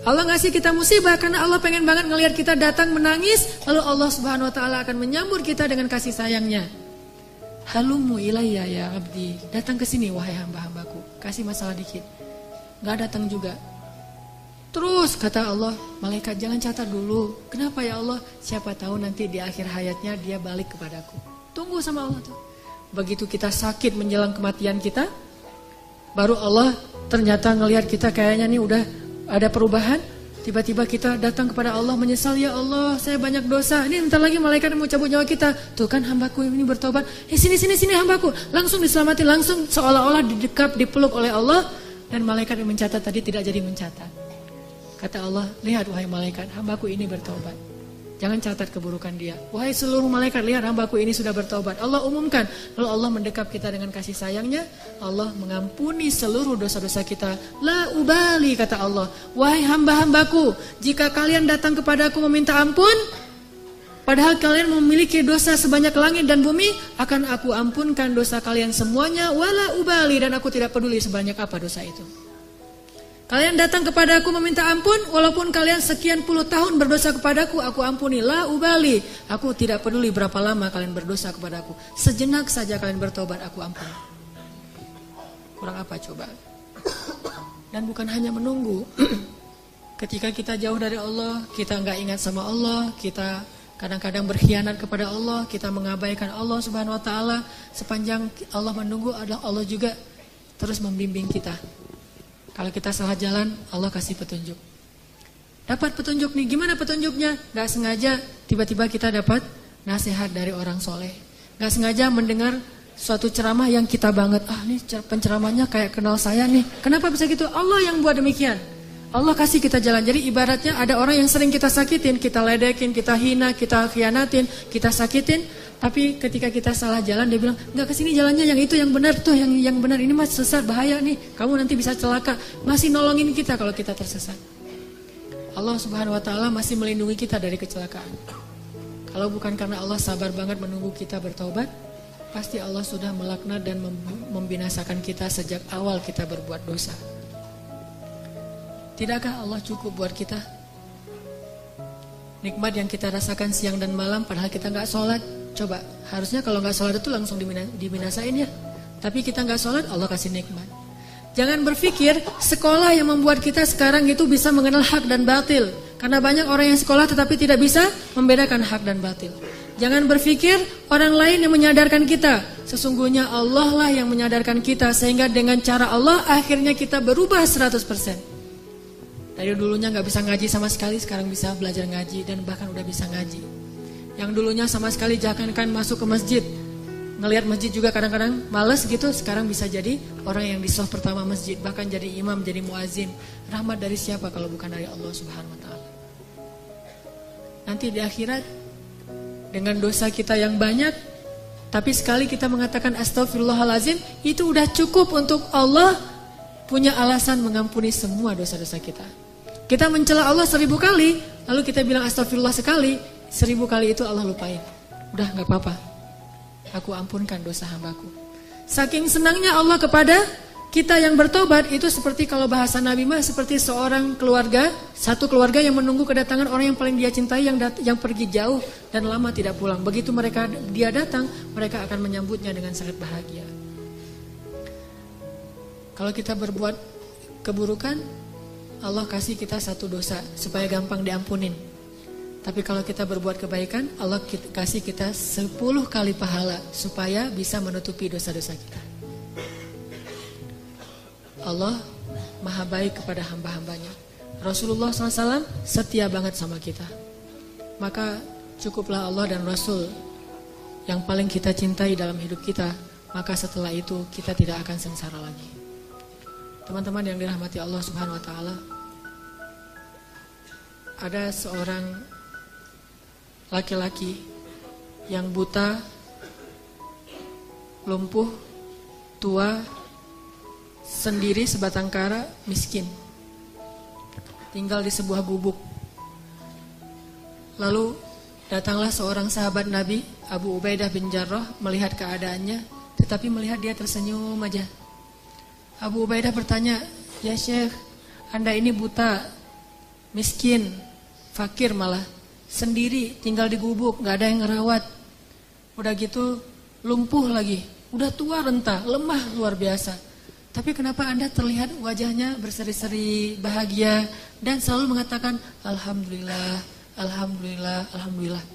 Allah ngasih kita musibah karena Allah pengen banget ngelihat kita datang menangis, lalu Allah Subhanahu wa taala akan menyambut kita dengan kasih sayangnya. Halumu ilayya ya abdi. Datang ke sini wahai hamba-hambaku. Kasih masalah dikit. Nggak datang juga. Terus kata Allah, malaikat jangan catat dulu. Kenapa ya Allah? Siapa tahu nanti di akhir hayatnya dia balik kepadaku. Tunggu sama Allah tuh. Begitu kita sakit menjelang kematian kita, baru Allah ternyata ngelihat kita kayaknya nih udah ada perubahan. Tiba-tiba kita datang kepada Allah menyesal, ya Allah saya banyak dosa. Ini bentar lagi malaikat mau cabut nyawa kita. Tuh kan hambaku ini bertobat. Sini hambaku. Langsung diselamati, langsung seolah-olah didekap, dipeluk oleh Allah. Dan malaikat yang mencatat tadi tidak jadi mencatat. Kata Allah, lihat wahai malaikat, hambaku ini bertobat. Jangan catat keburukan dia. Wahai seluruh malaikat, lihat hambaku ini sudah bertobat. Allah umumkan. Lalu Allah mendekap kita dengan kasih sayangnya. Allah mengampuni seluruh dosa-dosa kita. La ubali, kata Allah. Wahai hamba-hambaku, jika kalian datang kepadaku meminta ampun, padahal kalian memiliki dosa sebanyak langit dan bumi, akan aku ampunkan dosa kalian semuanya. Wala ubali, dan aku tidak peduli sebanyak apa dosa itu. Kalian datang kepadaku meminta ampun, walaupun kalian sekian puluh tahun berdosa kepadaku, aku ampuni. La ubali, aku tidak peduli berapa lama kalian berdosa kepadaku. Sejenak saja kalian bertobat, aku ampuni. Kurang apa coba? Dan bukan hanya menunggu. Ketika kita jauh dari Allah, kita nggak ingat sama Allah, kita kadang-kadang berkhianat kepada Allah, kita mengabaikan Allah Subhanahu Wa Taala. Sepanjang Allah menunggu, Allah juga terus membimbing kita. Kalau kita salah jalan, Allah kasih petunjuk. Dapat petunjuk nih, gimana petunjuknya? Gak sengaja tiba-tiba kita dapat nasihat dari orang soleh. Gak sengaja mendengar suatu ceramah yang kita banget. Ah nih penceramahnya kayak kenal saya nih. Kenapa bisa gitu? Allah yang buat demikian. Allah kasih kita jalan. Jadi ibaratnya ada orang yang sering kita sakitin, kita ledekin, kita hina, kita khianatin, kita sakitin. Tapi ketika kita salah jalan, dia bilang, enggak kesini jalannya, yang itu yang benar tuh, yang benar ini mas sesat, bahaya nih, kamu nanti bisa celaka. Masih nolongin kita kalau kita tersesat. Allah Subhanahu Wa Taala masih melindungi kita dari kecelakaan. Kalau bukan karena Allah sabar banget menunggu kita bertaubat, pasti Allah sudah melaknat dan membinasakan kita sejak awal kita berbuat dosa. Tidakkah Allah cukup buat kita? Nikmat yang kita rasakan siang dan malam padahal kita gak sholat. Coba, harusnya kalau gak sholat itu langsung dibinasain ya. Tapi kita gak sholat, Allah kasih nikmat. Jangan berpikir sekolah yang membuat kita sekarang itu bisa mengenal hak dan batil. Karena banyak orang yang sekolah tetapi tidak bisa membedakan hak dan batil. Jangan berpikir orang lain yang menyadarkan kita. Sesungguhnya Allah lah yang menyadarkan kita. Sehingga dengan cara Allah akhirnya kita berubah 100%. Dari dulunya gak bisa ngaji sama sekali, sekarang bisa belajar ngaji dan bahkan udah bisa ngaji. Yang dulunya sama sekali jangankan masuk ke masjid, ngelihat masjid juga kadang-kadang males gitu, sekarang bisa jadi orang yang di shaf pertama masjid, bahkan jadi imam, jadi muazin. Rahmat dari siapa kalau bukan dari Allah Subhanahu wa taala? Nanti di akhirat dengan dosa kita yang banyak, tapi sekali kita mengatakan astagfirullahalazim, itu udah cukup untuk Allah punya alasan mengampuni semua dosa-dosa kita. Kita mencela Allah 1000 kali, lalu kita bilang astagfirullah sekali, 1000 kali itu Allah lupain. Udah gak apa-apa, aku ampunkan dosa hambaku. Saking senangnya Allah kepada kita yang bertobat, itu seperti kalau bahasa Nabi mah seperti seorang keluarga, satu keluarga yang menunggu kedatangan orang yang paling dia cintai yang pergi jauh dan lama tidak pulang. Begitu dia datang, mereka akan menyambutnya dengan sangat bahagia. Kalau kita berbuat keburukan, Allah kasih kita satu dosa supaya gampang diampunin. Tapi kalau kita berbuat kebaikan, Allah kasih kita 10 kali pahala supaya bisa menutupi dosa-dosa kita. Allah maha baik kepada hamba-hambanya. Rasulullah SAW setia banget sama kita. Maka cukuplah Allah dan Rasul yang paling kita cintai dalam hidup kita. Maka setelah itu kita tidak akan sengsara lagi. Teman-teman yang dirahmati Allah Subhanahu wa taala, ada seorang laki-laki yang buta, lumpuh, tua, sendiri sebatang kara, miskin, tinggal di sebuah gubuk. Lalu datanglah seorang sahabat Nabi, Abu Ubaidah bin Jarrah, melihat keadaannya, tetapi melihat dia tersenyum aja. Abu Ubaidah bertanya, "Ya Syekh, Anda ini buta, miskin, fakir malah, sendiri, tinggal di gubuk, gak ada yang ngerawat. Udah gitu lumpuh lagi, udah tua renta, lemah luar biasa. Tapi kenapa Anda terlihat wajahnya berseri-seri, bahagia, dan selalu mengatakan Alhamdulillah, Alhamdulillah, Alhamdulillah."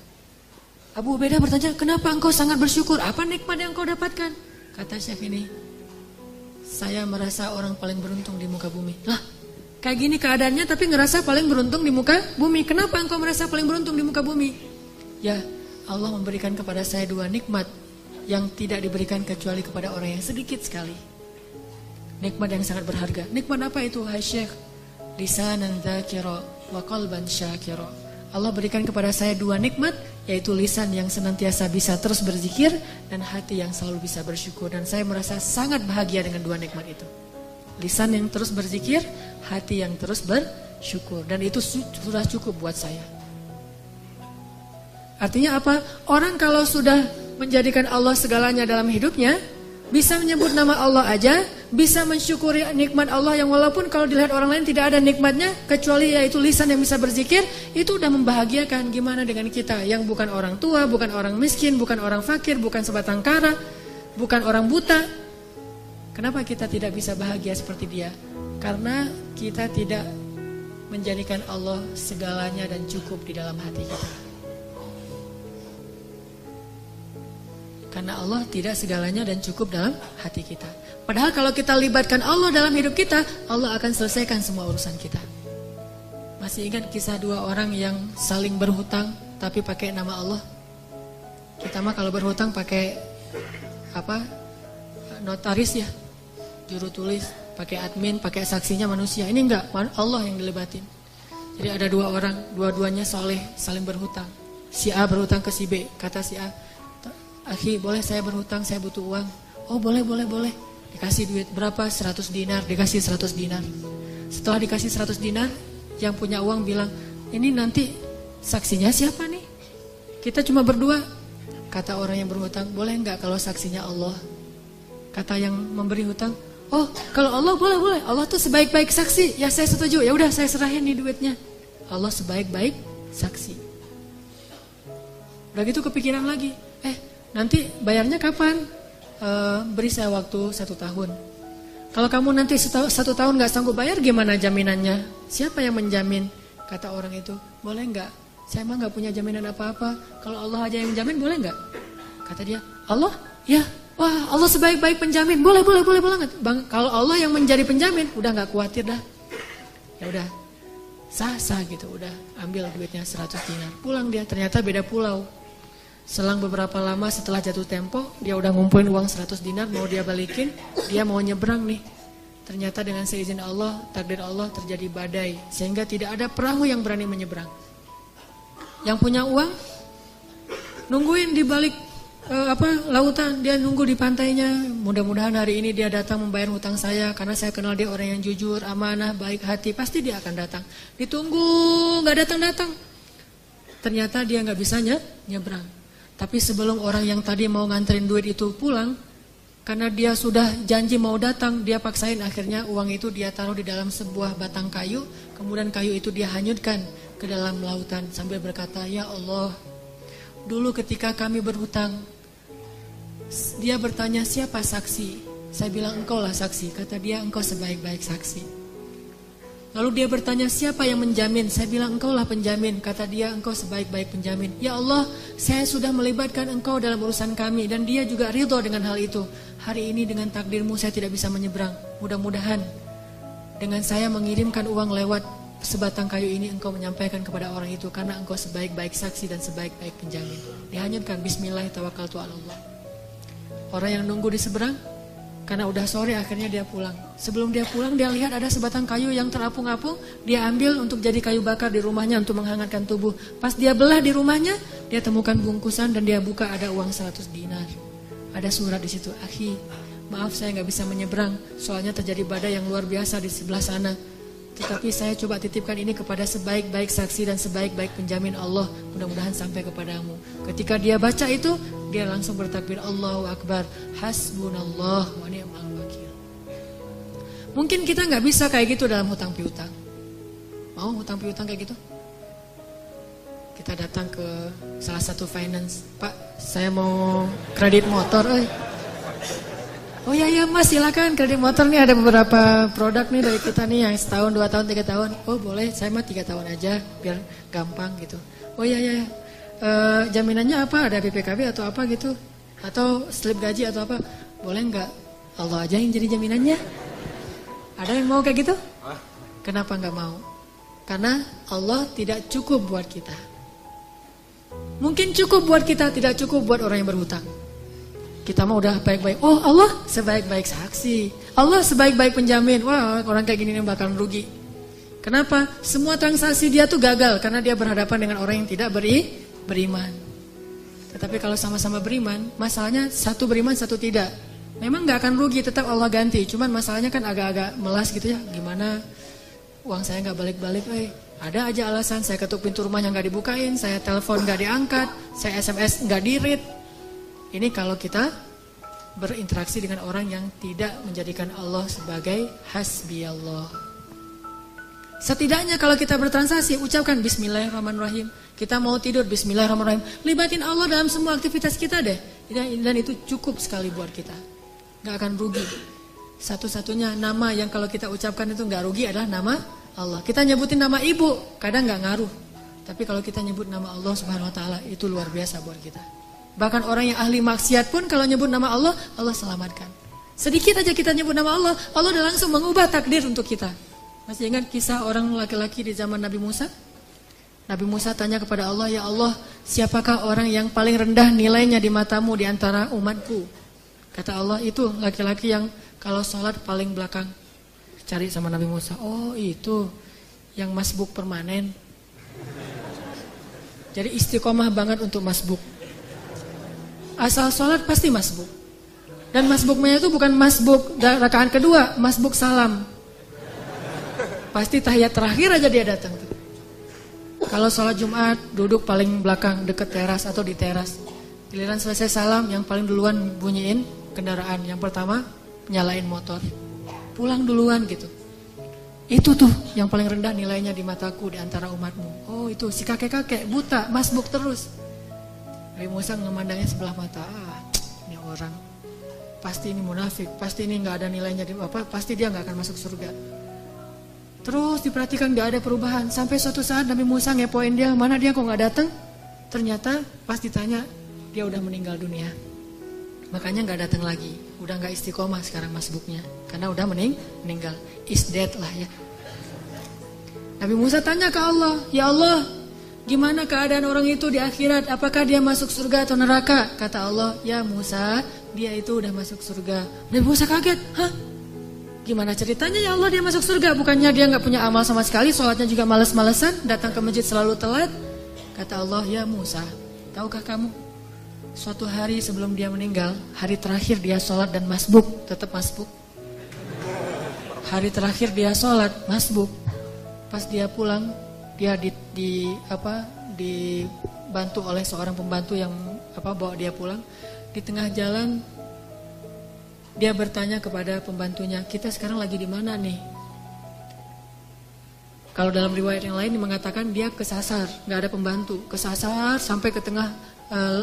Abu Ubaidah bertanya, "Kenapa engkau sangat bersyukur? Apa nikmat yang engkau dapatkan?" Kata Syekh ini, "Saya merasa orang paling beruntung di muka bumi." Lah, kayak gini keadaannya tapi ngerasa paling beruntung di muka bumi. Kenapa engkau merasa paling beruntung di muka bumi? Ya, Allah memberikan kepada saya 2 nikmat yang tidak diberikan kecuali kepada orang yang sedikit sekali. Nikmat yang sangat berharga. Nikmat apa itu, hai Syekh? Lisanan dzakira wa qalban syakira. Allah berikan kepada saya 2 nikmat, yaitu lisan yang senantiasa bisa terus berzikir dan hati yang selalu bisa bersyukur. Dan saya merasa sangat bahagia dengan 2 nikmat itu. Lisan yang terus berzikir, hati yang terus bersyukur. Dan itu sudah cukup buat saya. Artinya apa? Orang kalau sudah menjadikan Allah segalanya dalam hidupnya, bisa menyebut nama Allah aja, bisa mensyukuri nikmat Allah yang walaupun kalau dilihat orang lain tidak ada nikmatnya, kecuali yaitu lisan yang bisa berzikir, itu udah membahagiakan. Gimana dengan kita yang bukan orang tua, bukan orang miskin, bukan orang fakir, bukan sebatang kara, bukan orang buta? Kenapa kita tidak bisa bahagia seperti dia? Karena kita tidak menjadikan Allah segalanya dan cukup di dalam hati kita. Karena Allah tidak segalanya dan cukup dalam hati kita. Padahal kalau kita libatkan Allah dalam hidup kita, Allah akan selesaikan semua urusan kita. Masih ingat kisah 2 orang yang saling berhutang tapi pakai nama Allah? Kita mah kalau berhutang pakai apa? Notaris ya, juru tulis, pakai admin, pakai saksinya manusia. Ini enggak, Allah yang dilibatin. Jadi ada 2 orang, dua-duanya soleh, saling berhutang. Si A berhutang ke si B, kata si A, "Akhi, boleh saya berhutang, saya butuh uang." "Oh boleh. Dikasih duit berapa? 100 dinar, dikasih 100 dinar. Setelah dikasih 100 dinar, yang punya uang bilang, "Ini nanti saksinya siapa nih? Kita cuma berdua." Kata orang yang berhutang, "Boleh enggak kalau saksinya Allah?" Kata yang memberi hutang, "Oh kalau Allah boleh. Allah tuh sebaik-baik saksi." "Ya saya setuju, ya udah saya serahin nih duitnya." Allah sebaik-baik saksi. Udah gitu kepikiran lagi, nanti bayarnya kapan? Beri saya waktu 1 tahun. Kalau kamu nanti 1 tahun gak sanggup bayar, gimana jaminannya? Siapa yang menjamin? Kata orang itu, "Boleh gak? Saya emang gak punya jaminan apa-apa. Kalau Allah aja yang menjamin, boleh gak?" Kata dia, "Allah? Ya, wah Allah sebaik-baik penjamin. Boleh banget. Bang, kalau Allah yang menjadi penjamin, udah gak khawatir dah." Ya udah, sah gitu, udah ambil duitnya 100 dinar. Pulang dia, ternyata beda pulau. Selang beberapa lama setelah jatuh tempo, dia udah ngumpulin uang 100 dinar, mau dia balikin, dia mau nyebrang nih. Ternyata dengan seizin Allah, takdir Allah terjadi badai, sehingga tidak ada perahu yang berani menyeberang. Yang punya uang, nungguin di balik lautan, dia nunggu di pantainya. Mudah-mudahan hari ini dia datang membayar hutang saya, karena saya kenal dia orang yang jujur, amanah, baik hati, pasti dia akan datang. Ditunggu, nggak datang-datang. Ternyata dia nggak bisa nyebrang. Tapi sebelum orang yang tadi mau nganterin duit itu pulang, karena dia sudah janji mau datang, dia paksain, akhirnya uang itu dia taruh di dalam sebuah batang kayu, kemudian kayu itu dia hanyutkan ke dalam lautan sambil berkata, "Ya Allah, dulu ketika kami berhutang," dia bertanya, "Siapa saksi?" Saya bilang, "Engkau lah saksi." Kata dia, "Engkau sebaik-baik saksi." Lalu dia bertanya, "Siapa yang menjamin?" Saya bilang, "Engkau lah penjamin." Kata dia, "Engkau sebaik-baik penjamin." Ya Allah, saya sudah melibatkan Engkau dalam urusan kami, dan dia juga ridho dengan hal itu. Hari ini dengan takdirmu saya tidak bisa menyeberang. Mudah-mudahan dengan saya mengirimkan uang lewat sebatang kayu ini, Engkau menyampaikan kepada orang itu, karena Engkau sebaik-baik saksi dan sebaik-baik penjamin. Dihanyutkan, Bismillahirrahmanirrahim. Orang yang nunggu di seberang, karena udah sore akhirnya dia pulang. Sebelum dia pulang, dia lihat ada sebatang kayu yang terapung-apung. Dia ambil untuk jadi kayu bakar di rumahnya untuk menghangatkan tubuh. Pas dia belah di rumahnya, dia temukan bungkusan dan dia buka, ada uang 100 dinar. Ada surat di situ, "Akhi, maaf saya nggak bisa menyeberang, soalnya terjadi badai yang luar biasa di sebelah sana. Tetapi saya coba titipkan ini kepada sebaik-baik saksi dan sebaik-baik penjamin Allah, mudah-mudahan sampai kepadamu." Ketika dia baca itu, dia langsung bertakbir, Allahu Akbar, hasbunallah wa ni'mal wakil. Mungkin kita nggak bisa kayak gitu dalam hutang piutang. Mau hutang piutang kayak gitu? Kita datang ke salah satu finance, "Pak, saya mau kredit motor." "Oh ya Mas, silakan kredit motor nih, ada beberapa produk nih dari kita nih yang setahun, 2 tahun, 3 tahun. "Oh boleh, saya mah 3 tahun aja biar gampang gitu." "Oh ya. Jaminannya apa? Ada BPKB atau apa gitu? Atau slip gaji atau apa?" "Boleh nggak? Allah aja yang jadi jaminannya." Ada yang mau kayak gitu? Kenapa nggak mau? Karena Allah tidak cukup buat kita. Mungkin cukup buat kita, tidak cukup buat orang yang berhutang. Kita mah udah baik-baik. Oh, Allah sebaik-baik saksi, Allah sebaik-baik penjamin. Wah, orang kayak gini nih bakalan rugi. Kenapa? Semua transaksi dia tuh gagal karena dia berhadapan dengan orang yang tidak beriman. Tetapi kalau sama-sama beriman, masalahnya satu beriman, satu tidak. Memang gak akan rugi, tetap Allah ganti. Cuman masalahnya kan agak-agak melas gitu ya. Gimana uang saya gak balik-balik, ada aja alasan. Saya ketuk pintu rumahnya gak dibukain, saya telepon gak diangkat, saya SMS gak di-read. Ini kalau kita berinteraksi dengan orang yang tidak menjadikan Allah sebagai hasbi Allah. Setidaknya kalau kita bertransaksi, ucapkan Bismillahirrahmanirrahim. Kita mau tidur, Bismillahirrahmanirrahim. Libatin Allah dalam semua aktivitas kita deh. Dan itu cukup sekali buat kita. Gak akan rugi. Satu-satunya nama yang kalau kita ucapkan itu gak rugi adalah nama Allah. Kita nyebutin nama ibu, kadang gak ngaruh. Tapi kalau kita nyebut nama Allah Subhanahu Wa Taala, itu luar biasa buat kita. Bahkan orang yang ahli maksiat pun kalau nyebut nama Allah, Allah selamatkan. Sedikit aja kita nyebut nama Allah, Allah udah langsung mengubah takdir untuk kita. Masih ingat kisah orang laki-laki di zaman Nabi Musa? Nabi Musa tanya kepada Allah, "Ya Allah, siapakah orang yang paling rendah nilainya di matamu di antara umatku?" Kata Allah, "Itu laki-laki yang kalau sholat paling belakang." Cari sama Nabi Musa, "Oh itu yang masbuk permanen." Jadi istiqomah banget untuk masbuk. Asal sholat pasti masbuk. Dan masbuknya itu bukan masbuk rakaat kedua, masbuk salam. Pasti tahiyat terakhir aja dia datang. Kalau sholat Jumat duduk paling belakang dekat teras atau di teras. Giliran selesai salam, yang paling duluan bunyiin kendaraan. Yang pertama nyalain motor. Pulang duluan gitu. Itu tuh yang paling rendah nilainya di mataku di antara umatmu. Oh itu si kakek-kakek buta masbuk terus. Nabi Musa memandangnya sebelah mata. Ini orang pasti ini munafik, pasti ini nggak ada nilainya di apa, pasti dia nggak akan masuk surga. Terus diperhatikan nggak ada perubahan. Sampai suatu saat Nabi Musa ngepoin dia, mana dia kok nggak datang? Ternyata pas ditanya dia udah meninggal dunia. Makanya nggak datang lagi, udah nggak istiqomah sekarang masbuknya, karena udah meninggal, is dead lah ya. Nabi Musa tanya ke Allah, "Ya Allah, Gimana keadaan orang itu di akhirat? Apakah dia masuk surga atau neraka? Kata Allah, ya Musa, dia itu udah masuk surga. Nabi Musa kaget, hah? Gimana ceritanya ya Allah dia masuk surga? Bukannya dia nggak punya amal sama sekali, sholatnya juga males-malesan, datang ke masjid selalu telat. Kata Allah, ya Musa, tahukah kamu? Suatu hari sebelum dia meninggal, hari terakhir dia sholat dan masbuk, tetap masbuk. Hari terakhir dia sholat, masbuk. Pas dia pulang, dia dibantu oleh seorang pembantu yang bawa dia pulang. Di tengah jalan dia bertanya kepada pembantunya, kita sekarang lagi di mana nih? Kalau dalam riwayat yang lain mengatakan dia kesasar, nggak ada pembantu, kesasar sampai ke tengah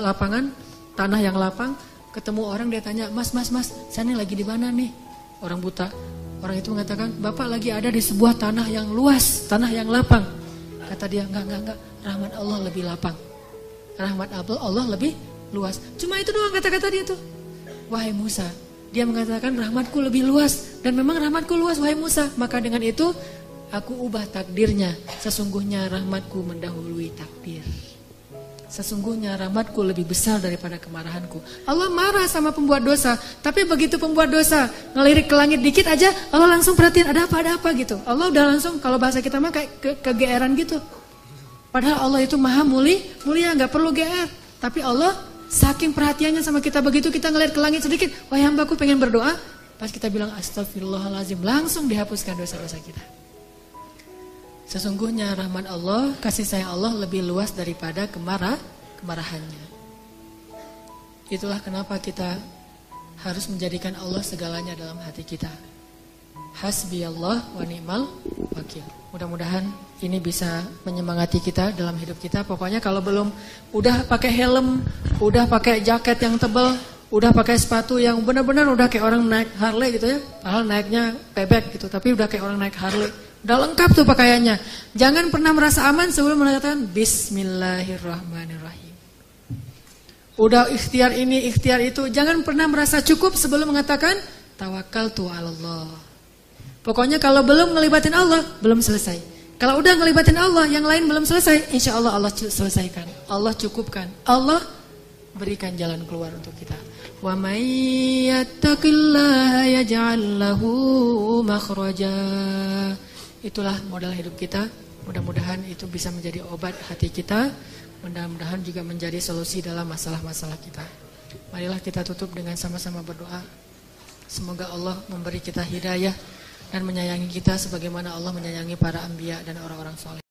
lapangan, tanah yang lapang, ketemu orang, dia tanya, mas, saya ini lagi di mana nih? Orang buta. Orang itu mengatakan, bapak lagi ada di sebuah tanah yang luas, tanah yang lapang. Kata dia, enggak, rahmat Allah lebih lapang. Rahmat Allah lebih luas. Cuma itu doang kata-kata dia tuh. Wahai Musa, dia mengatakan rahmatku lebih luas. Dan memang rahmatku luas, wahai Musa. Maka dengan itu, aku ubah takdirnya. Sesungguhnya rahmatku mendahului takdir. Sesungguhnya rahmatku lebih besar daripada kemarahanku. Allah marah sama pembuat dosa. Tapi begitu pembuat dosa ngelirik ke langit dikit aja, Allah langsung perhatiin ada apa gitu. Allah udah langsung, kalau bahasa kita mah kayak kegeeran gitu. Padahal Allah itu maha mulia, gak perlu GR. Tapi Allah saking perhatiannya sama kita, begitu kita ngelirik ke langit sedikit, wahai hambaku pengen berdoa, pas kita bilang astagfirullahaladzim, langsung dihapuskan dosa-dosa kita. Sesungguhnya rahmat Allah, kasih sayang Allah lebih luas daripada kemarahannya. Itulah kenapa kita harus menjadikan Allah segalanya dalam hati kita. Hasbi Allah wa ni'mal wakil. Mudah-mudahan ini bisa menyemangati kita dalam hidup kita. Pokoknya kalau belum udah pakai helm, udah pakai jaket yang tebal, udah pakai sepatu yang benar-benar udah kayak orang naik Harley gitu ya. Padahal naiknya bebek gitu, tapi udah kayak orang naik Harley. Udah lengkap tuh pakaiannya. Jangan pernah merasa aman sebelum mengatakan Bismillahirrahmanirrahim. Udah ikhtiar ini, ikhtiar itu. Jangan pernah merasa cukup sebelum mengatakan Tawakkaltu 'alallah. Pokoknya kalau belum ngelibatin Allah, belum selesai. Kalau udah ngelibatin Allah, yang lain belum selesai, insya Allah Allah selesaikan. Allah cukupkan. Allah berikan jalan keluar untuk kita. Wa may yattaqillaha yaj'al lahu makhraja. Itulah modal hidup kita. Mudah-mudahan itu bisa menjadi obat hati kita. Mudah-mudahan juga menjadi solusi dalam masalah-masalah kita. Marilah kita tutup dengan sama-sama berdoa. Semoga Allah memberi kita hidayah dan menyayangi kita sebagaimana Allah menyayangi para anbiya dan orang-orang saleh.